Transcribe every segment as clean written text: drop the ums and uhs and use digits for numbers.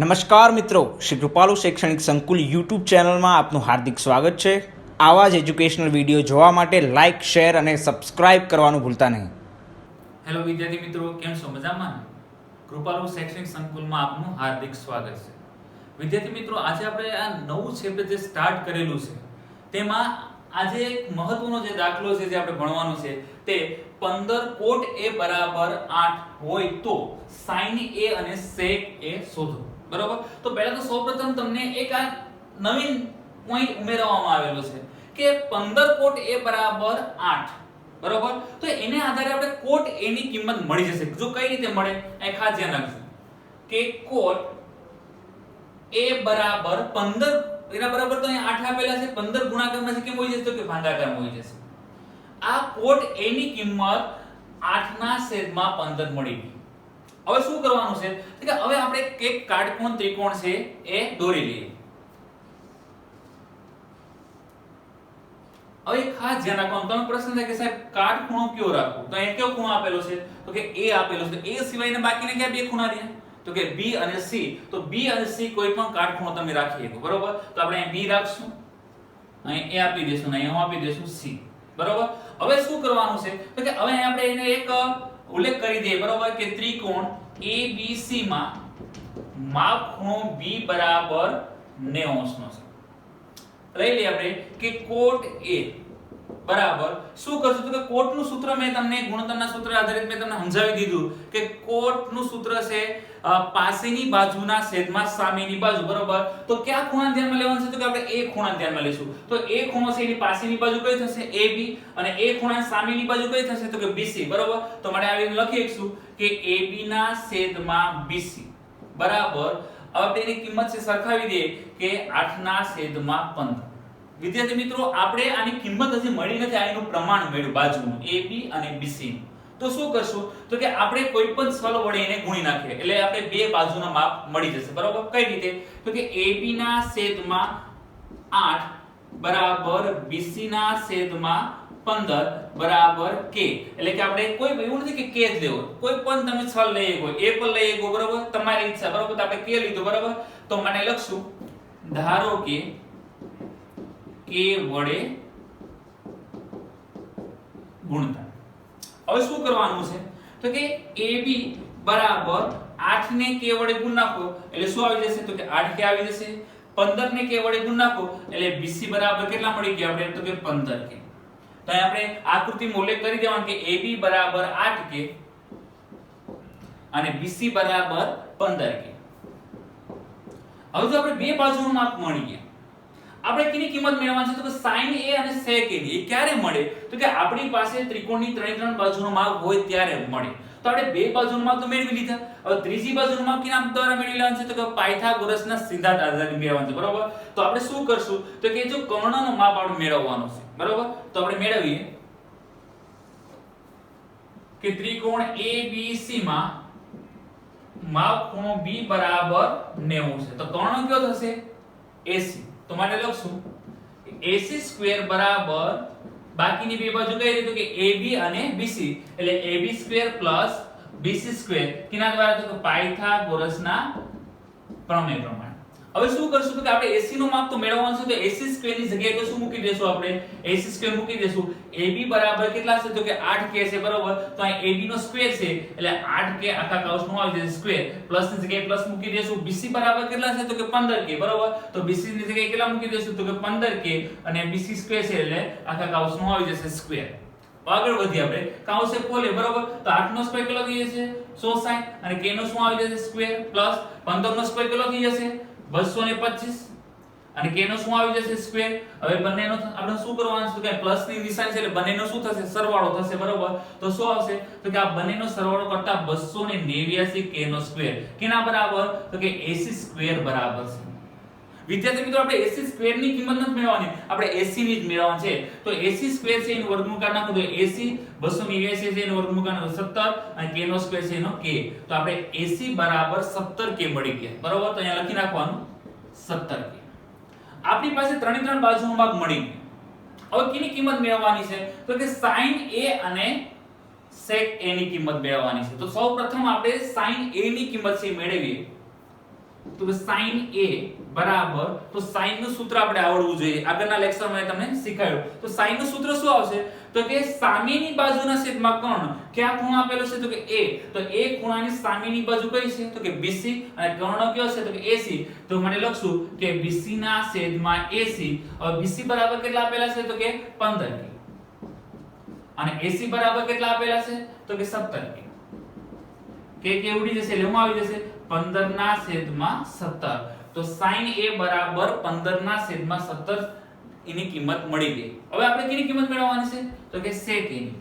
નમસ્કાર મિત્રો, શ્રી કૃપાલુ શૈક્ષણિક સંકુલ યુટ્યુબ ચેનલમાં આપનું હાર્દિક સ્વાગત છે। આવા જ એજ્યુકેશનલ વિડીયો જોવા માટે લાઇક, શેર અને સબસ્ક્રાઇબ કરવાનું ભૂલતા નહીં। હેલો વિદ્યાર્થી મિત્રો, કેમ છો? મજામાં ને? કૃપાલુ શૈક્ષણિક સંકુલમાં આપનું હાર્દિક સ્વાગત છે। વિદ્યાર્થી મિત્રો, આજે આપણે આ નવું ચેપ્ટર જે સ્ટાર્ટ કરેલું છે તેમાં આજે એક મહત્વનો જે દાખલો છે જે આપણે ભણવાનો છે તે 15 cot a બરાબર 8 હોય તો sin a અને sec a શોધો। બરાબર? તો પહેલા તો સૌપ્રથમ તમને એક આ નવીન પોઈન્ટ ઉમેરવામાં આવેલો છે કે 15 cot a બરાબર 8। બરાબર? તો એને આધારે આપણે cot a ની કિંમત મળી જશે। જો કઈ રીતે મળે એ ખાસ ધ્યાન રાખજો કે cot a બરાબર 15 એના બરાબર તો અહીં 8 આપેલા છે, 15 ગુણાકારમાં કેમ હોઈ જશે તો કે ભાગાકારમાં હોઈ જશે। આ cot a ની કિંમત 8 ના છેદમાં 15 મળી ગઈ। હવે શું કરવાનું છે કે હવે આપણે એક કાટકોણ ત્રિકોણ છે એ દોરી લઈએ। હવે ખાસ ધ્યાન રાખવાનું, તમને પ્રશ્ન થાય કે સાહેબ કાટખૂણો કયો રાખવો, તો અહીં કયો ખૂણો આપેલો છે તો કે a આપેલો છે। a સિવાયના બાકીના કયા બે ખૂણા રહ્યા તો કે b અને c। તો b અને c કોઈ પણ કાટખૂણો તમે રાખી શકો। બરોબર? તો આપણે અહીં b રાખશું, અહીં a આપી દેશું અને અહીં આપી દેશું c। બરોબર? હવે શું કરવાનું છે તો કે હવે આપણે એને એક ઉલ્લેખ કરી દઈએ। બરોબર? કે ત્રિકોણ ABC માં માપ ખૂણો B બરાબર 90 અંશનો છે। લઈ લઈએ આપણે કે cot A બરાબર શું કરશું તો કે cot નું સૂત્ર મેં તમને ગુણોત્તરના સૂત્ર આધારિત મેં તમને સમજાવી દીધું કે cot નું સૂત્ર છે પાસેની બાજુના છેદમાં સામેની બાજુ। બરોબર? તો કયા ખૂણા ધ્યાનમાં લેવાનું છે તો કે આપણે A ખૂણા ધ્યાનમાં લેશું। તો A ખૂણો છે એની પાસેની બાજુ કઈ થશે AB અને A ખૂણાની સામેની બાજુ કઈ થશે તો કે BC। બરોબર? તો માટે આવી લખી શકશું કે AB ના છેદમાં BC બરાબર હવે તેની કિંમત છે સરખાવી દઈએ કે 8 ના છેદમાં 15। વિદ્યાર્થી મિત્રો, આપણે આની કિંમત હજી મળી નથી, આ એનું પ્રમાણ મળ્યું બાજુનું AB અને BC નું। તો શું કરશું તો કે આપણે કોઈ પણ છલ વડે એને ગુણી નાખીએ એટલે આપણે બે બાજુના માપ મળી જશે। બરોબર? કઈ રીતે તો કે AB ના છેદમાં 8 બરાબર BC ના છેદમાં 15 બરાબર k। એટલે કે આપણે કોઈ એવું નથી કે k જ લેવો, કોઈ પણ તમે છલ લઈ શકો, a પણ લઈ શકો। બરોબર? તમારી ઈચ્છા। બરોબર? તો આપણે k લીધો। બરોબર? તો મને લખશું ધારો કે k વડે ગુણતા। હવે શું કરવાનું છે તો કે AB બરાબર 8 ને k વડે ગુણ નાખો એટલે શું આવી જશે તો કે 8k આવી જશે। 15 ને k વડે ગુણ નાખો એટલે BC બરાબર કેટલા મળી ગયા આપણે તો કે 15k। તો અહીં આપણે આકૃતિમાં ઉલ્લેખ કરી દેવાનું કે AB બરાબર 8k અને BC બરાબર 15k। હવે જો આપણે બે બાજુનું માપ મળી ગયા, આપણે કેની કિંમત મેળવવાની છે તો કે sin a અને sec a ની। એ ક્યારે મળે તો કે આપણી પાસે ત્રિકોણની ત્રણ બાજુનો માપ હોય ત્યારે મળે। તો આપણે બે બાજુનો માપ તો મેળવી લીધા, હવે ત્રીજી બાજુનો માપ કેના દ્વારા મેળવી લેવાનું છે તો કે પાયથાગોરસના સિદ્ધાંત આધારે મેળવવાનું છે। બરોબર? તો આપણે શું કરશું તો કે જો કર્ણનો માપ આપણે મેળવવાનો છે। બરોબર? તો આપણે મેળવીએ કે ત્રિકોણ ABC માં માપ ખૂણો B બરાબર 90 છે। તો કર્ણ કયો થશે AC। તો માટે લખશું AC સ્ક્વેર બરાબર બાકીની બે બાજુ કઈ રીતે કે AB અને BC એટલે AB square plus BC square કિના દ્વારા તો કે પાયથાગોરસના પ્રમેય પ્રમાણે। હવે શું કરશું તો કે આપણે AC નું માપ તો મેળવવાનું છે, તો AC સ્ક્વેર ની જગ્યાએ તો શું મૂકી દેશું આપણે AC સ્ક્વેર મૂકી દેશું। AB બરાબર કેટલા છે તો કે 8k છે। બરોબર? તો અહીં AB નો સ્ક્વેર છે એટલે 8k આખા કૌંસમાં આવી જશે સ્ક્વેર, પ્લસ ની જગ્યાએ પ્લસ મૂકી દેશું। BC બરાબર કેટલા છે તો કે 15k। બરોબર? તો BC ની જગ્યાએ કેટલા મૂકી દેશું તો કે 15k અને BC સ્ક્વેર છે એટલે આખા કૌંસમાં આવી જશે સ્ક્વેર। આગળ વધી આપણે કૌંસે ખોલે। બરોબર? તો 8 નો સ્ક્વેર કેટલો થઈ જશે 160 અને k નો શું આવી જશે સ્ક્વેર પ્લસ 15 નો સ્ક્વેર કેટલો થઈ જશે 225 અને k નો શું આવી જશે સ્ક્વેર। હવે બંનેનો આપણે શું કરવાનું છે તો કે પ્લસ ની નિશાની છે એટલે બંનેનો શું થશે સરવાળો થશે। બરોબર? તો શું આવશે તો કે આ બંનેનો સરવાળો કરતા 289 k નો સ્ક્વેર કેના બરાબર તો કે AC સ્ક્વેર બરાબર છે। વિદ્યાર્થી મિત્રો, આપણે AC સ્ક્વેર ની કિંમત નથી મેળવવાની, આપણે AC ની જ મેળવવાની છે। તો AC સ્ક્વેર છે એનો વર્ગમૂળ કાઢી નાખો તો AC 289 છે એનો વર્ગમૂળ કાઢો 17 અને k નો સ્ક્વેર છે એનો k। તો આપણે AC બરાબર 17k મળી ગયા। બરોબર? તો અહીંયા લખી નાખવાનું 17k। આપણી પાસે ત્રણ બાજુનો ભાગ મળી ગયો। હવે કેની કિંમત મેળવવાની છે તો કે sin a અને sec a ની કિંમત મેળવવાની છે। તો સૌપ્રથમ આપણે sin a ની કિંમત છે મેળવીએ। તો sin a બરાબર તો sin નું સૂત્ર આપણે આવડવું જોઈએ. આગળના લેક્ચરમાં મેં તમને શીખવાડ્યું. તો sin નું સૂત્ર શું આવશે? તો કે સામેની બાજુના છેદમાં કર્ણ. કયા ખૂણો આપેલો છે? તો કે a. તો a ખૂણાની સામેની બાજુ કઈ છે? તો કે BC અને કર્ણ કયો છે? તો કે AC. તો મને લખશું કે BC ના છેદમાં AC. હવે BC બરાબર કેટલા આપેલા છે? તો કે 15 કે. અને AC બરાબર કેટલા આપેલા છે? તો કે 17 કે. કે ઉડી જશે એટલે હું આવી જશે 15 ના છેદમાં 17. તો sin a બરાબર 15 ના છેદમાં 17 એની કિંમત મળી ગઈ. હવે આપણે કેની કિંમત મેળવવાની છે? તો કે sec a ની.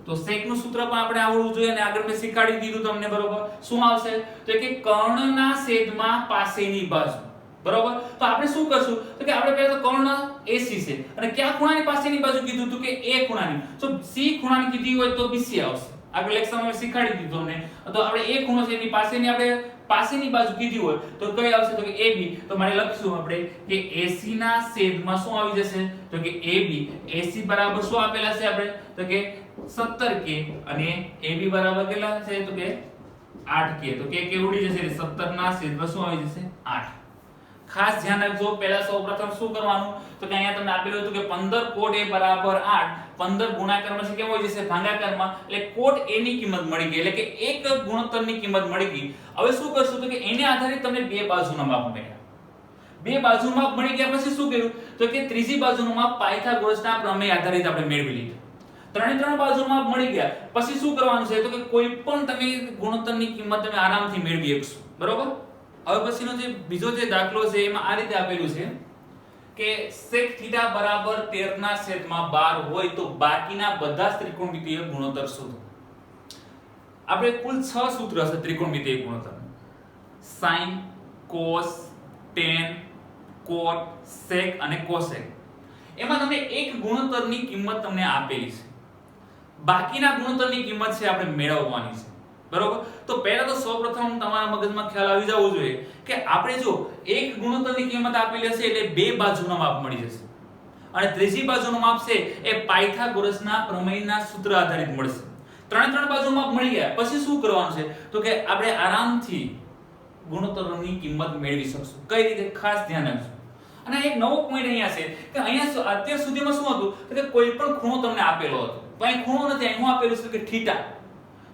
તો sec નું સૂત્ર પણ આપણે આવડવું જોઈએ અને આગળ મેં શીખવાડી દીધું તમને. બરોબર. શું આવશે? તો કે કર્ણના છેદમાં પાસેની બાજુ. બરોબર. તો આપણે શું કરશું? તો કે આપણે પહેલા તો કર્ણ AC છે અને કયા ખૂણાની પાસેની બાજુ કીધું? તો કે A ખૂણાની. તો C ખૂણાની કીધી હોય તો BC આવશે. આગળ લેક્ચરમાં શીખવાડી દીધું તમને. તો આપણે A ખૂણો છે એની પાસેની આપણે પાસેની બાજુ કીધી હોય તો કઈ આવશે? તો કે AB. તો મારે લખશું આપણે કે AC ના છેદમાં શું આવી જશે? તો કે AB. AC બરાબર શું આપેલા છે આપણે? તો કે 17 કે અને AB બરાબર કેટલા છે? તો કે 8 કે. તો કે ઉડી જશે એટલે 17 ના છેદમાં શું આવી જશે? 8. ખાસ ધ્યાન રાખજો. પહેલા સૌપ્રથમ શું કરવાનું? તો કે અહીંયા તમને આપેલું હતું કે 15 cot a બરાબર 8. 15 ગુણાકારમાં છે કેમ હોય જશે? ભાગાકારમાં. એટલે cot a ની કિંમત મળી ગઈ. એટલે કે એક ગુણોત્તરની કિંમત મળી ગઈ. હવે શું કરશું? તો કે એને આધારિત તમને બે બાજુના માપ મળ્યા. બે બાજુના માપ મળી ગયા પછી શું કર્યું? તો કે ત્રીજી બાજુનું માપ પાયથાગોરસના પ્રમેય આધારિત આપણે મેળવી લીધું. ત્રણ બાજુના માપ મળી ગયા પછી શું કરવાનું છે? તો કે કોઈ પણ તમે ગુણોત્તરની કિંમત તમે આરામથી મેળવી શકશો. બરોબર. હવે પછીનો જે બીજો જે દાખલો છે એમાં આ રીતે આપેલું છે કે sec θ બરાબર 13 ના છેદમાં 12 હોય તો બાકીના બધા ત્રિકોણમિતિય ગુણોત્તર શોધો. આપણે કુલ 6 સૂત્ર છે ત્રિકોણમિતિય ગુણોત્તર. sin, cos, tan, cot, sec અને cosec. એમાં તમને એક ગુણોત્તરની કિંમત તમને આપેલી છે. બાકીના ગુણોત્તરની કિંમત છે આપણે મેળવવાની છે. બરોબર. તો પહેલા તો સૌપ્રથમ તમારા મગજમાં ખ્યાલ આવી જવો જોઈએ કે આપણે જો એક ગુણોત્તરની કિંમત આપેલી હશે એટલે બે બાજુનો માપ મળી જશે અને ત્રીજી બાજુનો માપ છે એ પાયથાગોરસના પ્રમેયના સૂત્ર આધારિત મળશે. ત્રણ બાજુ માપ મળી ગયા પછી શું કરવાનું છે? તો કે આપણે આરામથી ગુણોત્તરોની કિંમત મેળવી શકશું. કઈ રીતે? ખાસ ધ્યાન રાખજો. અને એક નવો પોઈન્ટ અહીંયા છે કે અહીંયા અત્યાર સુધીમાં શું હતું કે કોઈ પણ ખૂણો તમને આપેલો હતો. તો અહીં ખૂણો નથી, અહીં આપેલું છે કે થીટા.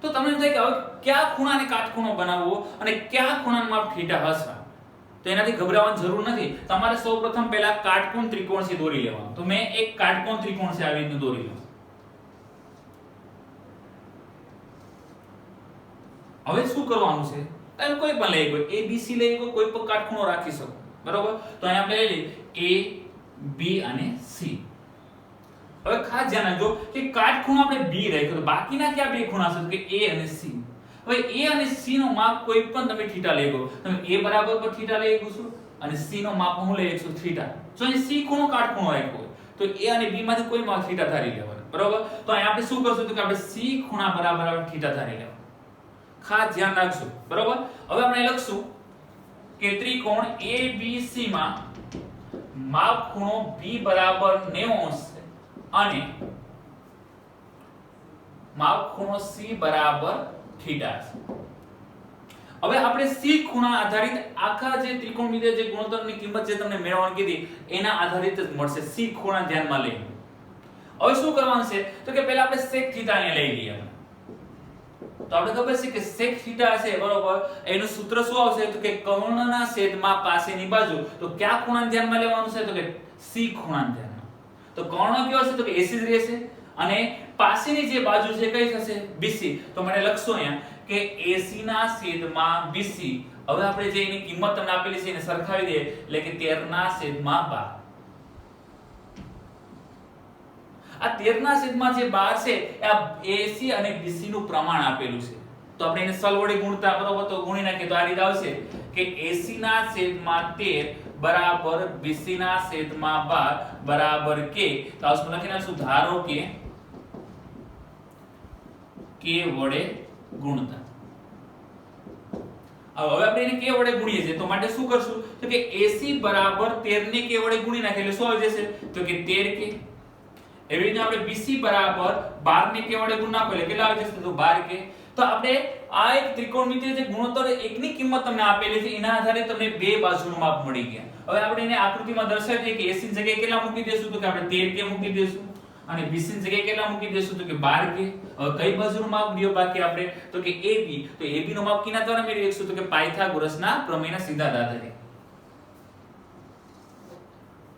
તો તમને એમ થાય કે હવે કયા ખૂણાને કાટખૂણો બનાવવો અને કયા ખૂણાનું માપ થીટા હશે. તો એનાથી ગભરાવાની જરૂર નથી. તમારે સૌપ્રથમ પહેલા કાટકોણ ત્રિકોણ છે દોરી લેવાનો. તો મેં એક કાટકોણ ત્રિકોણ છે આવી રીતે દોરી લઉં. હવે શું કરવાનું છે? તમે કોઈ પણ લઈ ગયો ABC લઈ ગયો, કોઈ પણ કાટખૂણો રાખી શકો. બરોબર. તો અહીંયા આપણે લઈ લઈએ A, B અને C. હવે ખાસ ધ્યાન રાખજો કે કાટખૂણો આપણે B રાખ્યો તો બાકીના કયા બે ખૂણા છે? તો કે A અને C. હવે A અને C નો માપ કોઈ પણ તમે θ લઈ ગયો. તમે A બરાબર પર θ લઈ ગયો અને C નો માપ હું લઈ શકું θ. જો અહીં C ખૂણો કાટખૂણો રાખ્યો તો A અને B માંથી કોઈ માપ θ ધારી લેવાનો. બરોબર. તો અહીં આપણે શું કરશું? તો કે આપણે C ખૂણા બરાબર θ ધારી લેવાનું. ખાસ ધ્યાન રાખજો. બરોબર. હવે આપણે લખશું કે ત્રિકોણ ABC માં માપ ખૂણો B બરાબર 90 છે અને માપ ખૂણો C બરાબર θ છે. હવે આપણે C ખૂણા આધારિત આખા જે ત્રિકોણમિતિય જે ગુણોત્તરની કિંમત જે તમને મેળવવાની કીધી એના આધારિત જ મળશે. C ખૂણા ધ્યાનમાં લઈ. હવે શું કરવાનું છે? તો કે પહેલા આપણે sec θ અહીંયા લઈ લઈએ. તો આપણે ખબર છે કે sec θ છે. બરોબર. એનું સૂત્ર શું આવશે? તો કે કર્ણના છેદમાં પાસેની બાજુ. તો કયા ખૂણાને ધ્યાનમાં લેવાનું છે? તો કે C ખૂણાને ધ્યાનમાં. તો કર્ણ કયો હશે? તો કે AC જ રહેશે અને પાસેની જે બાજુ છે કઈ થશે? BC. તો મને લખશો અહીંયા કે AC ના છેદમાં BC. હવે આપણે જે એની કિંમત તમને આપેલી છે એને સરખાવી દઈએ એટલે કે 13 ના છેદમાં 12. આ 13 ના છેદમાં જે 12 છે આ AC અને BC નું પ્રમાણ આપેલું છે. તો આપણે એને સલ વડે ગુણતા. બરોબર. તો ગુણી નાખીએ તો આ રીતે આવશે કે AC ના છેદમાં 13 બરાબર BC ના છેદમાં 12 બરાબર K. તો આ શું લખી નાખશું? ધારો કે K વડે ગુણતા. હવે આપણે એને K વડે ગુણીએ છીએ તો માટે શું કરશું? તો કે AC બરાબર 13 ને K વડે ગુણી નાખીએ એટલે શું આવી જશે? તો કે 13K. એવી રીતે આપણે BC બરાબર 12 ને K વડે ગુણ નાખો એટલે કેટલા આવી જશે? તો 12K. તો આપણે આ એક ત્રિકોણમિતિય જે ગુણોત્તર એકની કિંમત તમને આપેલી છે એના આધારે તમને બે બાજુનું માપ મળી ગયા. હવે આપણે એને આકૃતિમાં દર્શાવીએ કે AC ની જગ્યાએ કેટલા મૂકી દેશું તો કે આપણે 13 કે મૂકી દેશું અને BC ની જગ્યાએ કેટલા મૂકી દેશું તો કે 12 કે. હવે કઈ બાજુનું માપ રહ્યો બાકી આપણે તો કે AB. તો AB નું માપ કિના દ્વારા મેળવીશું તો કે પાયથાગોરસના પ્રમેયના સિદ્ધાંત આધારે.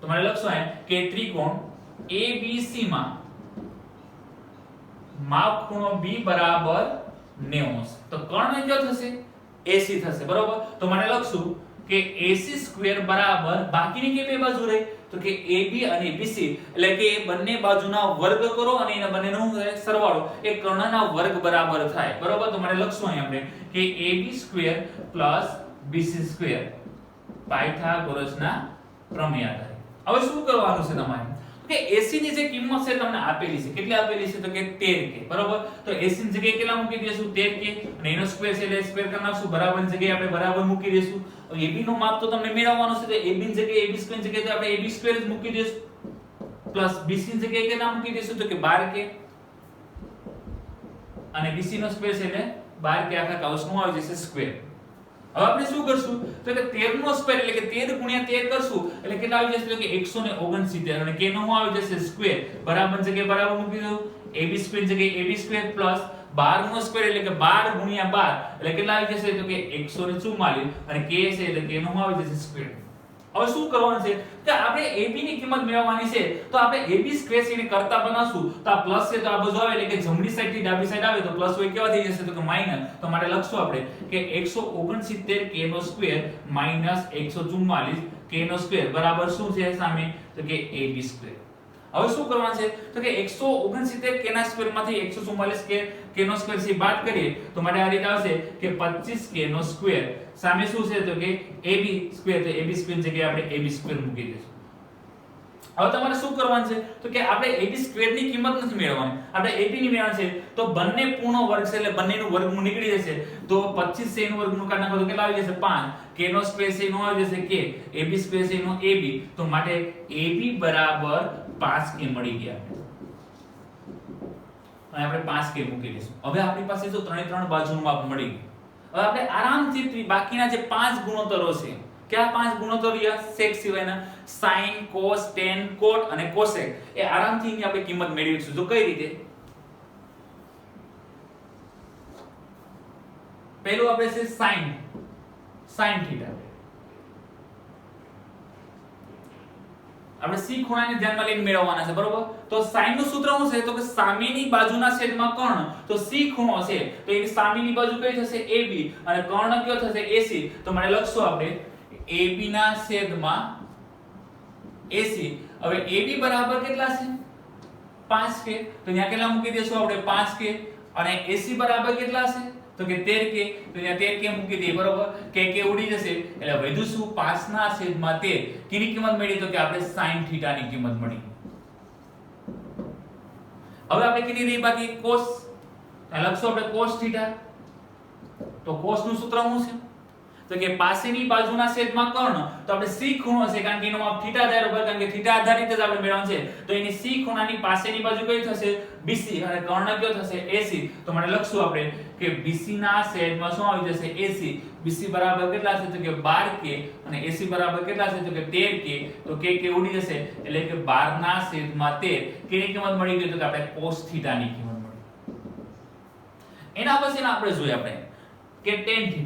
તમારે લખશો એમ કે ત્રિકોણ ABC માં માપ ખૂણો B બરાબર 90 તો કર્ણ કયો થશે AC થશે બરોબર. તો મને લખશું કે AC² બરાબર બાકીની કે બે બાજુ રહી તો કે AB અને BC એટલે કે બંને બાજુના વર્ગ કરો અને એના બંનેનો સરવાળો એ કર્ણના વર્ગ બરાબર થાય બરોબર. તો મને લખશું અહીં આપણે કે AB² BC² પાયથાગોરસના પ્રમેય આધારે. હવે શું કરવાનું છે તમારે કે AC ની જે કિંમત છે તમને આપેલી છે કેટલી આપેલી છે તો કે 13k બરોબર. તો AC ની જગ્યાએ કેટલા મૂકી દેશું 13k અને એનો સ્ક્વેર છે એટલે સ્ક્વેર કરી નાખશું બરાબર ની જગ્યાએ આપણે બરાબર મૂકી દેશું. હવે AB નું માપ તો તમને મેળવવાનું છે તો AB ની જગ્યાએ AB² ની જગ્યાએ આપણે AB² જ મૂકી દેશું પ્લસ BC ની જગ્યાએ કેટલા મૂકી દેશું તો કે 12k અને BC નો સ્ક્વેર છે એટલે 12k આખા કૌંસમાં આવી જશે સ્ક્વેર. હવે આપણે શું કરશું તો કે 13 નો સ્ક્વેર એટલે કે 13 ગુણ્યા 13 કરશું એટલે કેટલા આવી જશે તો કે 169 અને k નો આવી જશે સ્ક્વેર બરાબર જગ્યાએ બરાબર મૂકી દો AB² જગ્યાએ AB² પ્લસ 12 નો સ્ક્વેર એટલે કે 12 ગુણ્યા 12 એટલે કેટલા આવી જશે તો કે 144 અને k છે એટલે k નો આવી જશે સ્ક્વેર. હવે શું કરવાનું છે કે આપણે AB ની કિંમત મેળવવાની છે તો આપણે AB² ને કરતા બનાવશું તો આ પ્લસ છે તો આ બાજુ આવે એટલે કે જમણી સાઈડ થી ડાબી સાઈડ આવે તો પ્લસ હોય કેવા થઈ જશે તો કે માઈનસ. તો માટે લખશું આપણે કે 169 k નો સ્ક્વેર માઈનસ 144 k નો સ્ક્વેર બરાબર શું છે સામે તો કે AB². હવે શું કરવાનું છે તો કે 169 k ના સ્ક્વેર માંથી 144 k નો સ્ક્વેર થી બાદ કરીએ તો માટે આ રીતે આવશે કે 25 k નો સ્ક્વેર સામે શું છે તો કે AB² તો AB² જગ્યાએ આપણે AB² મૂકી દઈશું. હવે તમારે શું કરવાનું છે તો કે આપણે AB² ની કિંમત નથી મેળવવાની આપણે AB ની મેળવવાની છે તો બંને પૂર્ણ વર્ગ છે એટલે બંનેનું વર્ગમૂળ નીકળી જશે તો 25 છે એનું વર્ગમૂળ કાઢી નાખો તો કેટલા આવી જશે 5 k નો સ્ક્વેર છે એનો આવી જશે k AB² છે એનો AB તો માટે AB બરાબર 5k મળી ગયા અને આપણે 5k મૂકી દઈશું. હવે આપણી પાસે જો ત્રણે ત્રણ બાજુનું માપ મળી ગયું. હવે આપણે આરામથી બાકીના જે પાંચ ગુણોત્તરો છે કયા પાંચ ગુણોત્તર રહ્યા sec સિવાયના sin cos tan cot અને cosec એ આરામથી એની આપણે કિંમત મેળવીશું. તો કઈ રીતે પહેલું આપણે છે sin θ આપણે c ખૂણાને ધ્યાનમાં લઈને મેળવવાના છે બરોબર. તો sin નું સૂત્ર શું છે તો કે સામેની બાજુના છેદમાં કર્ણ તો c ખૂણો છે તો એની સામેની બાજુ કઈ થશે AB અને કર્ણ કયો થશે AC. તો મને લખશું આપણે AB ના છેદમાં AC. હવે AB બરાબર કેટલા છે 5k તો અહીંયા કેટલા મૂકી દેશું આપણે 5k અને AC બરાબર કેટલા છે તો કે 13k તો અહીંયા 13k મૂકી દઈએ બરોબર k ઉડી જશે એટલે વધુ શું 5 ના છેદમાં 13 કેની કિંમત મળી તો કે આપણે sin θ ની કિંમત મળી. હવે આપણે કેટલી રહી બાકી cos લખશું આપણે cos θ તો cos નું સૂત્ર શું છે તો કે પાસેની બાજુના છેદમાં કર્ણ તો આપણે c ખૂણો છે કારણ કે એનો માપ θ આધારિત હોય કારણ કે θ આધારિત જ આપણે મેળવવાનું છે તો એની c ખૂણાની પાસેની બાજુ કઈ થશે BC અને કર્ણ કયો થશે AC. તો મને લખશું આપણે કે BC ના છેદમાં શું આવી જશે AC. BC બરાબર કેટલા છે તો કે 12k અને AC બરાબર કેટલા છે તો કે 13k તો k ઉડી જશે એટલે કે 12 ના છેદમાં 13 કેની કિંમત મળી ગઈ તો કે આપણે cos θ ની કિંમત મળી. એના પછી આપણે જોઈએ આપણે કે tan θ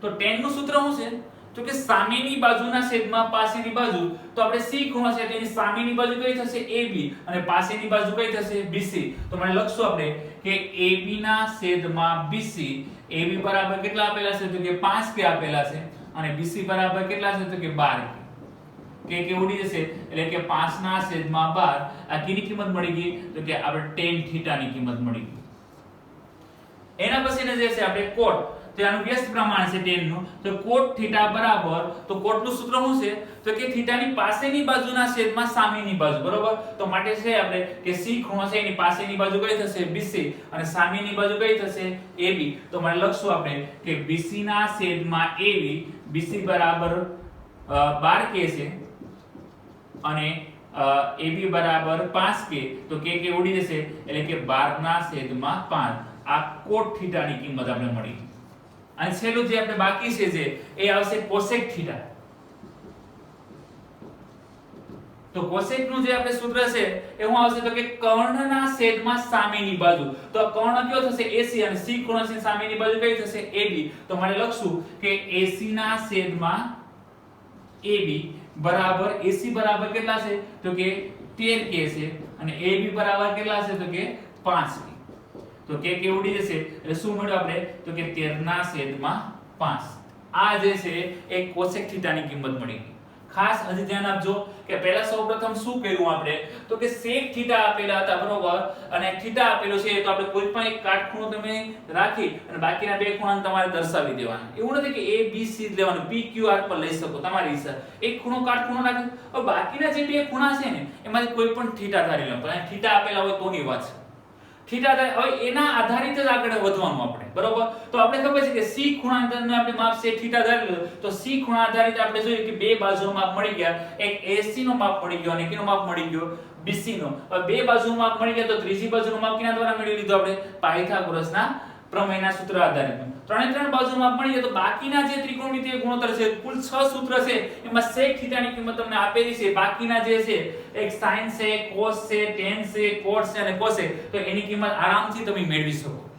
તો tan નું સૂત્ર શું છે તો કે સામેની બાજુના છેદમાં પાસેની બાજુ તો આપણે c ખૂણો છે તેની સામેની બાજુ કઈ થશે AB અને પાસેની બાજુ કઈ થશે BC. તો મને લખશું આપણે કે AB ના છેદમાં BC AB બરાબર કેટલા આપેલા છે તો કે 5k આપેલા છે અને BC બરાબર કેટલા છે તો કે 12k કે ઉડી જશે એટલે કે 5 ના છેદમાં 12 આ કેની કિંમત મળી ગઈ તો કે આપણે tan θ ની કિંમત મળી ગઈ. એના પછીને જે છે આપણે cot તો આનું વ્યસ્ત પ્રમાણ છે tan નું તો cot θ બરાબર તો cot નું સૂત્ર શું છે તો કે θ ની પાસેની બાજુના છેદમાં સામેની બાજુ બરોબર. તો માટે છે આપણે કે c ખૂણો છે એની પાસેની બાજુ કઈ થશે BC અને સામેની બાજુ કઈ થશે AB. તો મને લખશું આપણે કે BC ના છેદમાં AB BC બરાબર 12k છે અને AB બરાબર 5k તો k ઉડી જશે એટલે કે 12/5 આ cot θ ની કિંમત આપણે મળી અને છેલ્લું જે આપણે બાકી છે જે એ આવશે cosec θ તો cosec નું જે આપણે સૂત્ર છે એ શું આવશે તો કે કર્ણના છેદમાં સામેની બાજુ તો આ કર્ણ કયો થશે AC અને C ખૂણો છે સામેની બાજુ કઈ થશે AB તો મારે લખશું કે AC ના છેદમાં AB બરાબર AC બરાબર કેટલા છે તો કે 13k છે અને AB બરાબર કેટલા છે તો કે 5k તો k ઉડી જશે એટલે શું મળ્યું આપણે તો કે 13/5 આ જે છે એ cosec θ ની કિંમત મળી ગઈ ખાસ હજી ધ્યાન આપજો કે પહેલા સૌપ્રથમ શું કર્યું આપણે તો કે sec θ આપેલા હતા બરોબર અને θ આપેલો છે તો આપણે કોઈ પણ એક કાટખૂણો તમે રાખી અને બાકીના બે ખૂણાને તમારે દર્શાવી દેવાના એવું નથી કે a b c લેવાનું p q r પર લઈ શકો તમારી ઈચ્છા એક ખૂણો કાટખૂણો રાખી હવે બાકીના જે બે ખૂણા છે ને એમાંથી કોઈ પણ θ ધારી લો પણ θ આપેલા હોય તોની વાત છે θ હવે એના આધારિત જ આગળ વધવાનું આપણે બરોબર તો આપણે ખબર છે કે c ખૂણાને આપણે માપ છે θ ધારી લો તો c ખૂણા આધારિત આપણે જોયું કે બે બાજુનો માપ મળી ગયા એક AC નો માપ મળી ગયો અને કેનો માપ મળી ગયો BC નો હવે બે બાજુનો માપ મળી ગયા તો ત્રીજી બાજુનો માપ કેના દ્વારા મેળવી લીધો આપણે પાયથાગોરસના પ્રમેયના સૂત્ર આધારિત ત્રણ બાજુનો માપ મળી ગયા તો બાકીના જે ત્રિકોણમિતિય ગુણોત્તર છે કુલ 6 સૂત્ર છે એમાં sec θ ની કિંમત તમને આપેલી છે બાકીના જે છે એક sin છે cos છે tan છે cot છે અને cosec તો એની કિંમત આરામથી તમે મેળવી શકો